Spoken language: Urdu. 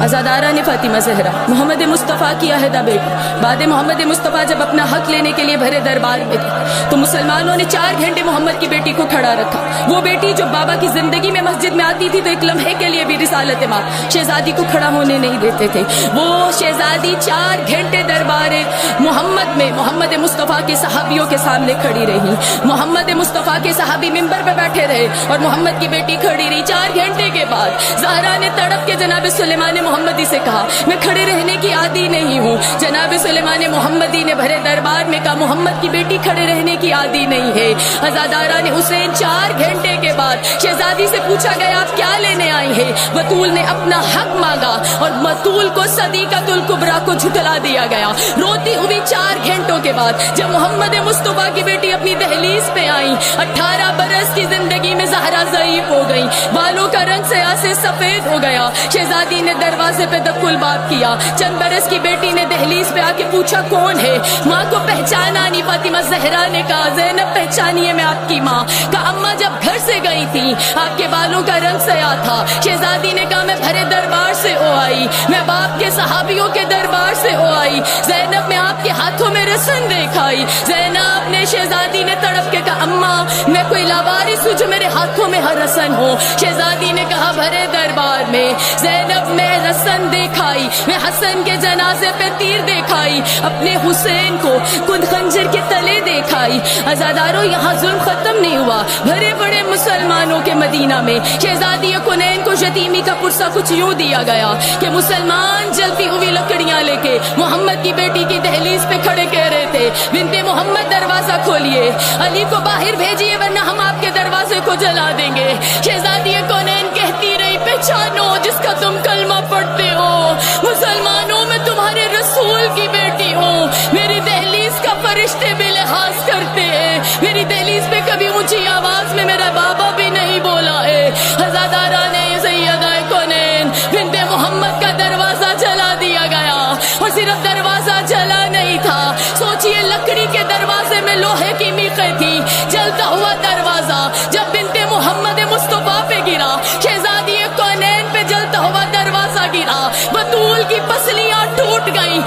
عزادارہ نے فاطمہ زہرا محمد مصطفیٰ کی عہدہ بیٹی بعد محمد مصطفیٰ جب اپنا حق لینے کے لیے بھرے دربار میں تھے تو مسلمانوں نے 4 گھنٹے محمد کی بیٹی کو کھڑا رکھا. وہ بیٹی جو بابا کی زندگی میں مسجد میں آتی تھی تو ایک لمحے کے لیے بھی رسالت ماں شہزادی کو کھڑا ہونے نہیں دیتے تھے. وہ شہزادی 4 گھنٹے دربار محمد میں محمد مصطفیٰ کے صحابیوں کے سامنے کھڑی رہی. محمد مصطفیٰ کے صحابی منبر پہ بیٹھے رہے اور محمد کی بیٹی کھڑی رہی. 4 گھنٹے کے بعد زہرا نے تڑپ کے جناب سلیمان محمدی سے کہا میں کھڑے رہنے کی عادی نہیں ہوں. جناب سلیمان محمدی نے بھرے دربار میں کہا محمد کی بیٹی کھڑے رہنے کی عادی نہیں ہے. عزادارہ نے حسین 4 گھنٹے کے بعد شہزادی سے پوچھا گیا آپ کیا لینے آئی ہیں؟ بطول نے اپنا حق مانگا اور بطول کو صدیقۃ الکبریٰ کو جھٹلا دیا گیا. روتی ہوئی 4 گھنٹوں کے بعد جب محمد مصطفیٰ کی بیٹی اپنی دہلیز پہ آئی 18 برس کی زندگی میں زہرا ضعیف ہو گئی. بالوں کا رنگ سیاہ سے سفید ہو گیا. شہزادی نے دروازے پہ دق الباب کیا. چند برس کی بیٹی نے دہلیز پہ آ کے پوچھا کون ہے؟ ماں کو پہچانا نہیں. فاطمہ زہرا نے کہا زینب پہچانیے میں آپ کی ماں. کہا اماں جب گھر سے گئی تھی آپ کے بالوں کا رنگ سیاہ تھا. شہزادی نے کہا میں بھرے دربار سے او آئی, میں باپ کے صحابیوں کے دربار سے او آئی. زینب میں آپ کے ہاتھوں میں رسن دیکھائی. زینب نے شہزادی نے تڑپ کے کہا اماں میں کوئی لاوارث ہوں جو میرے ہاتھوں میں ہر رسن ہو. شہزادی نے کہا بھرے دربار میں زینب میں رسن دیکھائی, میں حسن کے جنازے پہ تیر دیکھائی, اپنے حسین کو کند خنجر کے تلے دیکھائی. عزاداروں یہاں ظلم ختم نہیں ہوا. بھرے بڑے مسلمانوں کے مدینہ میں شہزادی کنین کو یتیمی کا پرسہ کچھ یوں دیا گیا کہ مسلمان جلتی ہوئی لکڑیاں لے کے محمد کی بیٹی کی دہلیز پہ کھڑے کہہ رہے تھے بنت محمد دروازہ کھولیے, علی کو باہر بھیجیے ورنہ ہم آپ کے دروازے کو جلا دیں گے. شہزادی کنین کہتی رہی پہچانو جس کا تم کلمہ پڑھتے ہو, مسلمانوں میں تمہارے رسول کی بیٹی ہوں. میری دہلیز کا فرشتے بھی لحاظ کرتے ہیں. میری دہلیز پہ کبھی اونچی آواز میں میرا بابا بھی نہیں بولا ہے. عزادارہ نے سیدہ کنین بنت محمد کا دروازہ جلا دیا گیا. اور صرف دروازہ جلا نہیں تھا, سوچئے لکڑی کے دروازے میں لوہے کی میخیں تھی. جلتا ہوا دروازہ جب بنت محمد مصطفیٰ پہ گرا, شہزادی کنین پہ جلتا ہوا دروازہ گرا, بطول کی پسلیاں ٹوٹ گئیں.